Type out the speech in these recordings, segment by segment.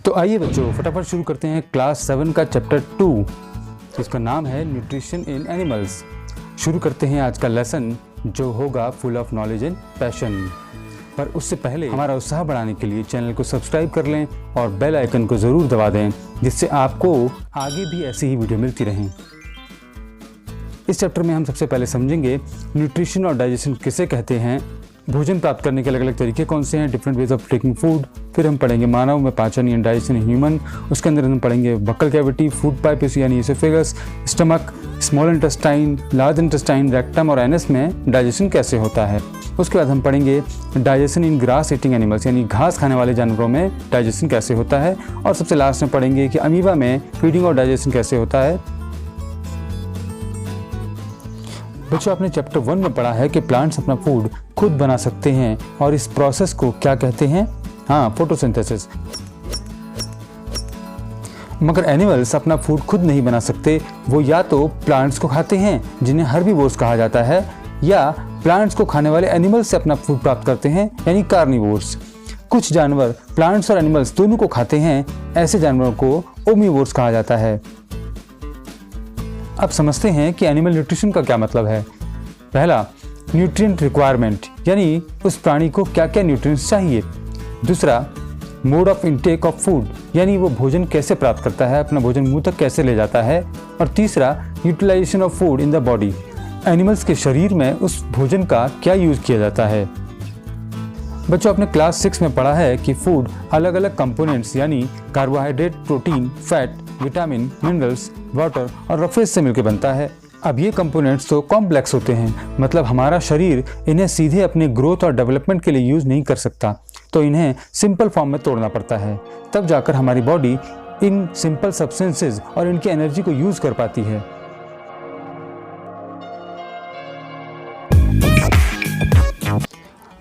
तो आइए बच्चों फटाफट शुरू करते हैं क्लास 7 का चैप्टर 2 जिसका नाम है न्यूट्रिशन इन एनिमल्स। शुरू करते हैं आज का लेसन जो होगा full of knowledge and passion. पर उससे पहले हमारा उत्साह बढ़ाने के लिए चैनल को सब्सक्राइब कर लें और बेल आइकन को ज़रूर दबा दें जिससे आपको आगे भी ऐसी ही वीडियो मिलती रहें। इस चैप्टर में हम सबसे पहले समझेंगे न्यूट्रिशन और डाइजेशन किसे कहते हैं, भोजन प्राप्त करने के अलग अलग तरीके कौन से हैं, different ways of taking food. फिर हम पढ़ेंगे मानव में पाचन यानी डाइजेशन ह्यूमन, उसके अंदर हम पढ़ेंगे बक्कल कैविटी, फूड पाइप यानी oesophagus, stomach, small intestine, large intestine, rectum और एनस में डाइजेशन कैसे होता है। उसके बाद हम पढ़ेंगे डाइजेशन इन ग्रास ईटिंग एनिमल्स यानी घास खाने वाले जानवरों में डाइजेशन कैसे होता है। और सबसे लास्ट में पढ़ेंगे कि अमीबा में फीडिंग और डाइजेशन कैसे होता है। बच्चों आपने चैप्टर 1 में पढ़ा है कि प्लांट्स अपना फूड खुद बना सकते हैं और इस प्रोसेस को क्या कहते हैं, हाँ फोटोसिंथेसिस। मगर एनिमल्स अपना फूड खुद नहीं बना सकते, वो या तो प्लांट्स को खाते हैं जिन्हें हर्बीवोर्स कहा जाता है या प्लांट्स को खाने वाले एनिमल्स से अपना फूड प्राप्त करते हैं यानी कार्निवोर्स। कुछ जानवर प्लांट्स और एनिमल्स दोनों को खाते हैं, ऐसे जानवरों को ओमनिवोर्स कहा जाता है। अब समझते हैं कि एनिमल न्यूट्रिशन का क्या मतलब है। पहला, न्यूट्रिएंट रिक्वायरमेंट यानी उस प्राणी को क्या क्या न्यूट्रिएंट्स चाहिए। दूसरा, mode of intake of food यानी वो भोजन कैसे प्राप्त करता है, अपना भोजन मुंह तक कैसे ले जाता है। और तीसरा, utilization of food in the body, animals के शरीर में उस भोजन का क्या यूज किया जाता है। बच्चों आपने क्लास 6 में पढ़ा है कि फूड अलग अलग कंपोनेंट्स यानी carbohydrate, protein, fat, vitamin, minerals, water और रफेज से मिलकर बनता है। अब ये कंपोनेंट्स तो कॉम्प्लेक्स होते हैं, मतलब हमारा शरीर इन्हें सीधे अपने ग्रोथ और डेवलपमेंट के लिए यूज नहीं कर सकता, तो इन्हें सिंपल फॉर्म में तोड़ना पड़ता है, तब जाकर हमारी बॉडी इन सिंपल सब्सटेंसेस और इनकी एनर्जी को यूज कर पाती है।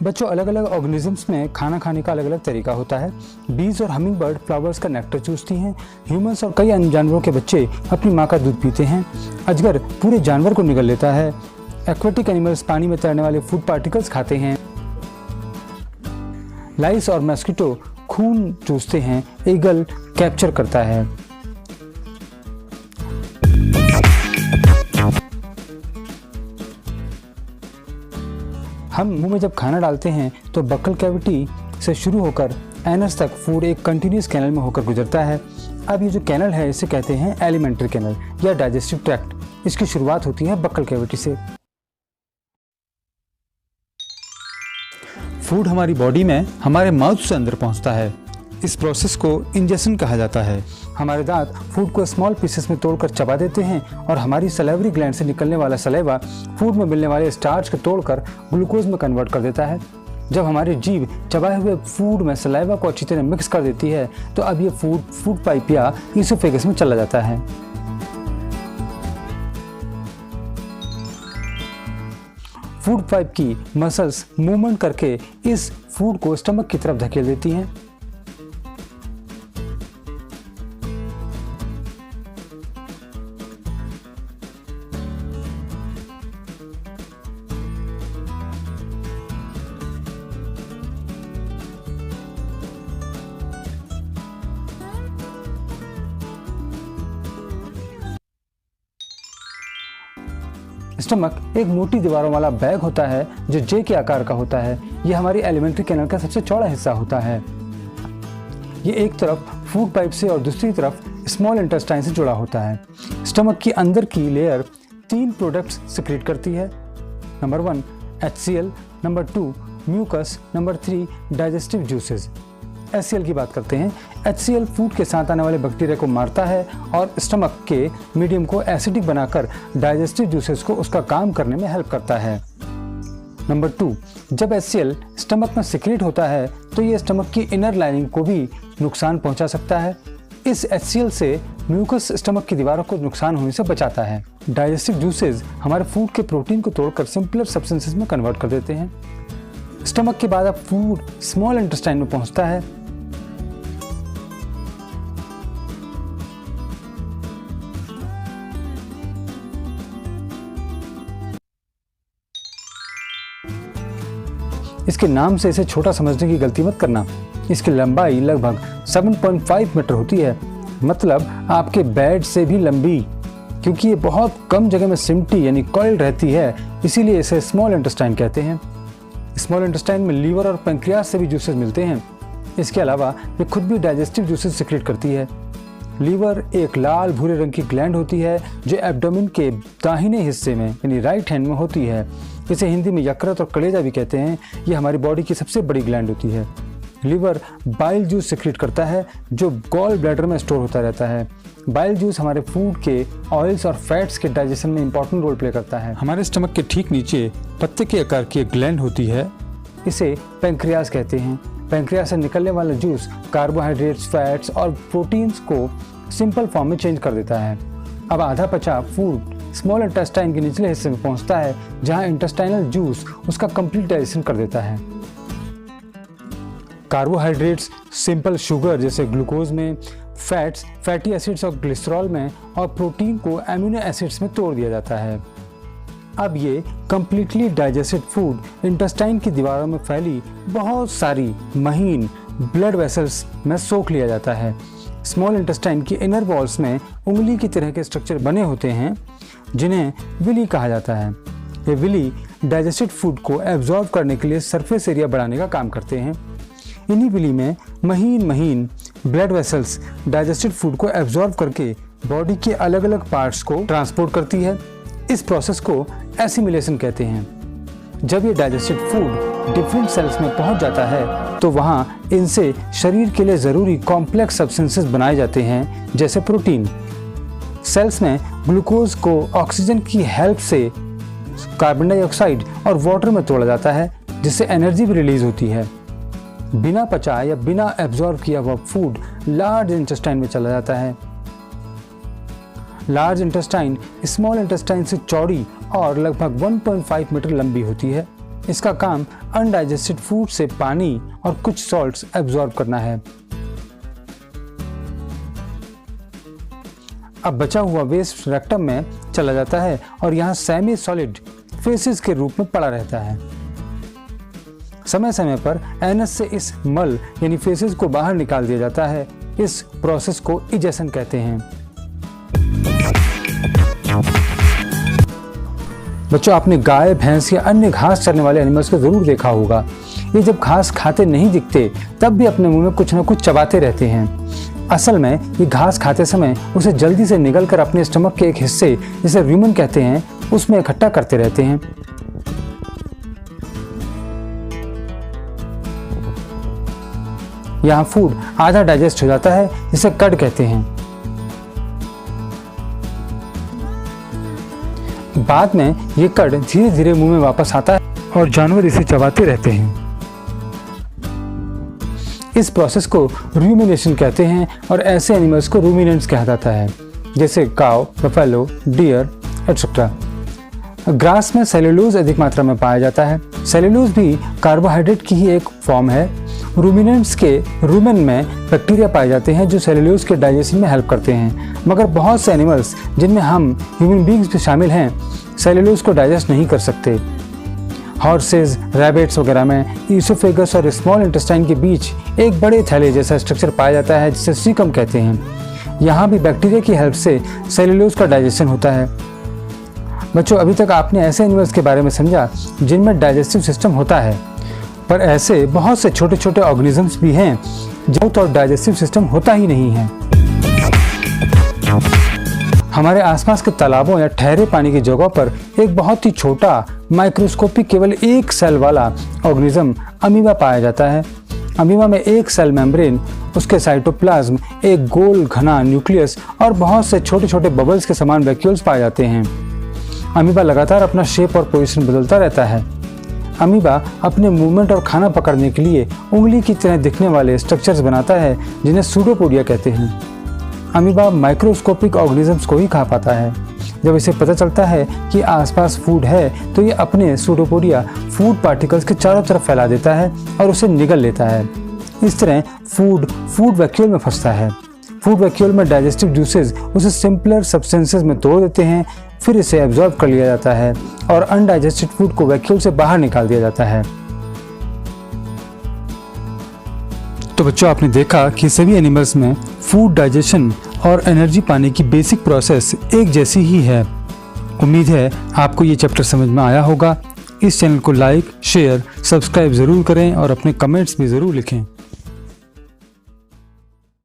बच्चों अलग अलग ऑर्गेनिजम्स में खाना खाने का अलग अलग तरीका होता है। बीज और हमिंग बर्ड फ्लावर्स का नेक्टर चूसती हैं। ह्यूमंस और कई अन्य जानवरों के बच्चे अपनी माँ का दूध पीते हैं। अजगर पूरे जानवर को निगल लेता है। एक्वेटिक एनिमल्स पानी में तैरने वाले फूड पार्टिकल्स खाते हैं। लाइस और मस्किटो खून चूसते हैं। ईगल कैप्चर करता है। हम मुंह में जब खाना डालते हैं तो बक्कल कैविटी से शुरू होकर एनस तक फूड एक कंटिन्यूस कैनल में होकर गुजरता है। अब ये जो कैनल है इसे कहते हैं एलिमेंट्री कैनल या डाइजेस्टिव ट्रैक्ट। इसकी शुरुआत होती है बक्कल कैविटी से। फूड हमारी बॉडी में हमारे माउथ से अंदर पहुंचता है। इस प्रोसेस को इंजेशन कहा जाता है। हमारे दांत फूड को स्मॉल पीसेस में तोड़कर चबा देते हैं और हमारी सलेवरी ग्लैंड से निकलने वाला सलेवा फूड में मिलने वाले स्टार्च को तोड़कर ग्लूकोज में कन्वर्ट कर देता है। जब हमारी जीभ चबाए हुए फूड में सलेवा को अच्छी तरह मिक्स कर देती है तो अब ये फूड पाइप या इसोफेगस में चला जाता है। फूड पाइप की मसल्स मूवमेंट करके इस फूड को स्टमक की तरफ धकेल देती हैं। स्टमक एक मोटी दीवारों वाला बैग होता है जो जे के आकार का होता है। यह हमारी एलिमेंट्री कैनल का सबसे चौड़ा हिस्सा होता है। ये एक तरफ फूड पाइप से और दूसरी तरफ स्मॉल इंटेस्टाइन से जुड़ा होता है। स्टमक की अंदर की लेयर 3 प्रोडक्ट्स सिक्रीट करती है। Number 1 HCl, number 2 mucus, number 3 digestive juices. HCl की बात करते हैं। HCl फूड के साथ आने वाले बैक्टीरिया को मारता है और स्टमक के मीडियम को एसिडिक बनाकर डाइजेस्टिव जूसेस को उसका काम करने में हेल्प करता है। नंबर 2, जब HCl स्टमक में सिक्रेट होता है तो ये स्टमक की इनर लाइनिंग को भी नुकसान पहुंचा सकता है। इस HCl से म्यूकस स्टमक की दीवारों को नुकसान होने से बचाता है। डाइजेस्टिव जूसेस हमारे फूड के प्रोटीन को तोड़कर सिंपलर सब्सटेंसेस में कन्वर्ट कर देते हैं। स्टमक के बाद अब फूड स्मॉल इंटेस्टाइन में पहुंचता है। इसके नाम से इसे छोटा समझने की गलती मत करना। इसकी लंबाई लगभग 7.5 मीटर होती है, मतलब आपके बेड से भी लंबी। क्योंकि ये बहुत कम जगह में सिमटी यानी कॉइल रहती है, इसीलिए इसे स्मॉल इंटेस्टाइन कहते हैं। स्मॉल इंटेस्टाइन में लीवर और पैंक्रियास से भी जूसेस मिलते हैं। इसके अलावा ये खुद भी डाइजेस्टिव जूसेस सिक्रेट करती है। लीवर एक लाल भूरे रंग की ग्लैंड होती है जो एब्डोमेन के दाहिने हिस्से में यानी राइट हैंड में होती है। इसे हिंदी में यकृत और कलेजा भी कहते हैं। ये हमारी बॉडी की सबसे बड़ी ग्लैंड होती है। लीवर बाइल जूस सिक्रेट करता है जो गॉल ब्लैडर में स्टोर होता रहता है। बाइल जूस हमारे फूड के ऑयल्स और फैट्स के डाइजेशन में इंपॉर्टेंट रोल प्ले करता है। हमारे स्टमक के ठीक नीचे पत्ते के आकार की एक ग्लैंड होती है, इसे पैंक्रियास कहते हैं। पैंक्रियास से निकलने वाला जूस कार्बोहाइड्रेट्स, फैट्स और प्रोटीन्स को सिंपल फॉर्म में चेंज कर देता है। अब आधा पचा फूड स्मॉल इंटेस्टाइन के निचले हिस्से में पहुंचता है, जहां इंटेस्टाइनल जूस उसका कंप्लीट डाइजेशन कर देता है। कार्बोहाइड्रेट्स सिंपल शुगर जैसे ग्लूकोज में, फैट्स फैटी एसिड्स और ग्लिसरॉल में, और प्रोटीन को एमिनो एसिड्स में तोड़ दिया जाता है। अब ये कंप्लीटली डाइजेस्टेड फूड इंटेस्टाइन की दीवारों में फैली बहुत सारी महीन ब्लड वेसल्स में सोख लिया जाता है। स्मॉल इंटेस्टाइन की इनर वॉल्स में उंगली की तरह के स्ट्रक्चर बने होते हैं जिन्हें विली कहा जाता है। ये विली डाइजेस्टेड फूड को एब्जॉर्ब करने के लिए सरफेस एरिया बढ़ाने का काम करते हैं। इन्हीं विली में महीन महीन ब्लड वेसल्स डाइजेस्टेड फूड को एब्जॉर्ब करके बॉडी के अलग अलग पार्ट्स को ट्रांसपोर्ट करती है। इस प्रोसेस को एसिमिलेशन कहते हैं। जब ये डाइजेस्टेड फूड डिफरेंट सेल्स में पहुंच जाता है तो वहां इनसे शरीर के लिए ज़रूरी कॉम्प्लेक्स सब्सटेंसेस बनाए जाते हैं, जैसे प्रोटीन। सेल्स में ग्लूकोज को ऑक्सीजन की हेल्प से कार्बन डाइऑक्साइड और वाटर में तोड़ा जाता है, जिससे एनर्जी भी रिलीज होती है। बिना पचा या बिना एब्जॉर्ब किया हुआ फूड लार्ज इंटेस्टाइन में चला जाता है। लार्ज इंटेस्टाइन स्मॉल इंटेस्टाइन से चौड़ी और लगभग 1.5 मीटर लंबी होती है। इसका काम अनडाइजेस्टेड फूड से पानी और कुछ सॉल्ट्स एब्जॉर्ब करना है। अब बचा हुआ वेस्ट रेक्टम में चला जाता है और यहाँ सेमी सॉलिड फेसेस के रूप में पड़ा रहता है। समय समय पर एनस से इस मल यानी फेसेस को बाहर निकाल दिया जाता है। इस प्रोसेस को इजेशन कहते हैं। बच्चों, आपने गाय, भैंस या अन्य घास चरने वाले एनिमल्स को जरूर देखा होगा। ये जब घास खाते नहीं दिखते तब भी अपने मुंह में कुछ न कुछ चबाते रहते हैं। असल में ये घास खाते समय उसे जल्दी से निगलकर अपने स्टमक के एक हिस्से, जिसे रूमेन कहते हैं, उसमें इकट्ठा करते रहते हैं। यहाँ फूड आधा डाइजेस्ट हो जाता है, जिसे कड कहते हैं। बाद में ये कड धीरे धीरे मुंह में वापस आता है और जानवर इसे चबाते रहते हैं। इस प्रोसेस को रूमिनेशन कहते हैं और ऐसे एनिमल्स को रूमिनेंट्स कहा जाता है, जैसे cow, buffalo, deer etcetera. Grass में सेलुलोज अधिक मात्रा में पाया जाता है। सेलुलोज भी कार्बोहाइड्रेट की ही एक फॉर्म है। रूमिनेंट्स के रूमेन में बैक्टीरिया पाए जाते हैं जो सेलुलोज के डाइजेशन में हेल्प करते हैं, मगर बहुत से एनिमल्स, जिनमें हम ह्यूमन बींग्स भी शामिल हैं, सेलुलोज को डाइजेस्ट नहीं कर सकते। हॉर्सेज, रैबिट्स वगैरह में ईसोफेगस और स्मॉल इंटेस्टाइन के बीच एक बड़े थैले जैसा स्ट्रक्चर पाया जाता है, जिसे सीकम कहते हैं। यहाँ भी बैक्टीरिया की हेल्प से सेलुलोज का डाइजेशन होता है। बच्चों, अभी तक आपने ऐसे एनिमल्स के बारे में समझा जिनमें डाइजेस्टिव सिस्टम होता है, पर ऐसे बहुत से छोटे छोटे ऑर्गेनिजम्स भी हैं जो तो डाइजेस्टिव सिस्टम होता ही नहीं है। हमारे आसपास के तालाबों या ठहरे पानी की जगहों पर एक बहुत ही छोटा माइक्रोस्कोपिक केवल एक सेल वाला ऑर्गेनिज्म अमीबा पाया जाता है। अमीबा में एक सेल मेम्ब्रेन, उसके साइटोप्लाज्म, एक गोल घना न्यूक्लियस और बहुत से छोटे छोटे बबल्स के समान वैक्यूल्स पाए जाते हैं। अमीबा लगातार अपना शेप और पोजीशन बदलता रहता है। अमीबा अपने मूवमेंट और खाना पकड़ने के लिए उंगली की तरह दिखने वाले स्ट्रक्चर्स बनाता है, जिन्हें सूडोपोडिया कहते हैं। अमीबा माइक्रोस्कोपिक ऑर्गेनिजम्स को ही खा पाता है। जब इसे पता चलता है कि आसपास फूड है तो ये अपने सूडोपोडिया फूड पार्टिकल्स के चारों तरफ फैला देता है और उसे निगल लेता है। इस तरह फूड वैक्यूल में फंसता है। फूड वैक्यूल में डाइजेस्टिव जूसेस उसे सिंपलर सब्सटेंसेस में तोड़ देते हैं, फिर इसे एब्जॉर्ब कर लिया जाता है और अनडाइजेस्टेड फूड को वैक्यूल से बाहर निकाल दिया जाता है। तो बच्चों, आपने देखा कि सभी एनिमल्स में फूड डाइजेशन और एनर्जी पाने की बेसिक प्रोसेस एक जैसी ही है। उम्मीद है आपको ये चैप्टर समझ में आया होगा। इस चैनल को लाइक, शेयर, सब्सक्राइब ज़रूर करें और अपने कमेंट्स भी ज़रूर लिखें।